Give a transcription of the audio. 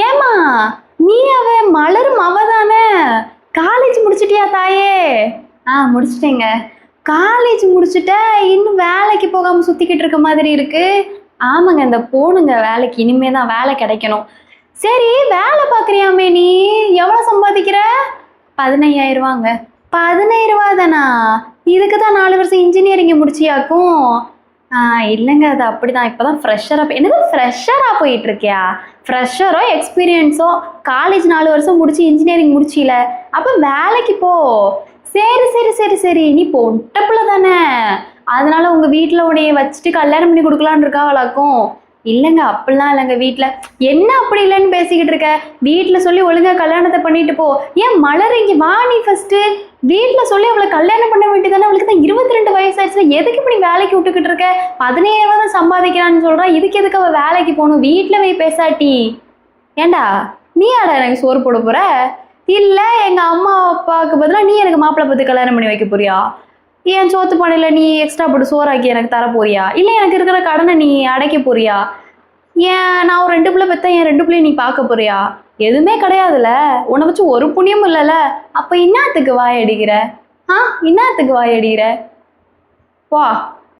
ஏமா நீ அவ மலரும் அவ தானே? காலேஜ் முடிச்சிட்டியா தாயே? முடிச்சிட்டேங்க. காலேஜ் முடிச்சுட்ட, இன்னும் வேலைக்கு போகாம சுத்திக்கிட்டு இருக்க மாதிரி இருக்கு. ஆமாங்க, இந்த போணுங்க வேலைக்கு. இனிமே தான் வேலை கிடைக்கணும். சரி, வேலை பார்க்குறியாமே நீ? எவ்வளோ சம்பாதிக்கிற? 15,000 ரூபாங்க. 15,000 ரூபா தானா? இதுக்கு தான் 4 வருஷம் இன்ஜினியரிங் முடிச்சியாக்கும்? இல்லைங்க, அது அப்படிதான். இப்போதான் ஃப்ரெஷராக என்னது ஃப்ரெஷராக போயிட்டு இருக்கியா? ஃப்ரெஷரோ எக்ஸ்பீரியன்ஸோ காலேஜ் 4 வருஷம் முடிச்சு இன்ஜினியரிங் முடிச்சில, அப்போ வேலைக்கு போ. சரி சரி சரி சரி, நீ பொட்ட பிள்ளை தானே, அதனால உங்க வீட்டில் உடைய வச்சுட்டு கல்யாணம் பண்ணி கொடுக்கலான்னு இருக்காவளாக்கும்? இல்லைங்க, அப்படிலாம் இல்லைங்க. வீட்டில் என்ன அப்படி இல்லைன்னு பேசிக்கிட்டு இருக்க? வீட்டில் சொல்லி ஒழுங்கா கல்யாணத்தை பண்ணிட்டு போ. ஏன் மலர் இங்கே வா, நீ ஃபர்ஸ்ட் வீட்டில் சொல்லி அவளை கல்யாணம் பண்ண வேண்டியதானே? அவளுக்கு தான் 22 வயசாச்சு. எதுக்கு இப்படி வேலைக்கு விட்டுக்கிட்டு இருக்க? 15,000 ரூபா தான் சம்பாதிக்கிறான்னு சொல்றா. இதுக்கு எதுக்கு அவள் வேலைக்கு போகணும்? வீட்டில் போய் பேசாட்டி. ஏண்டா நீ ஆடா எனக்கு சோறு போட போற? இல்லை, எங்கள் அம்மா அப்பாவுக்கு பதிலாக நீ எனக்கு மாப்பிள்ளை பார்த்து கல்யாணம் பண்ணி வைக்க போறியா? என் சோத்து பானையில் நீ எக்ஸ்ட்ரா போட்டு சோறாக்கி எனக்கு தர போறியா? இல்லை எனக்கு இருக்கிற கடனை நீ அடைக்க போறியா? ஏன் நான் ஒரு 2 பிள்ளை பெற்றேன், என் 2 பிள்ளையும் நீ பார்க்க போறியா? எதுவுமே கிடையாதுல்ல, உன்னை வச்சு ஒரு புண்ணியமும் இல்லைல்ல. அப்போ இன்னாத்துக்கு வாய் அடிக்கிற? இன்னாத்துக்கு வாய் அடிக்கிற? வா.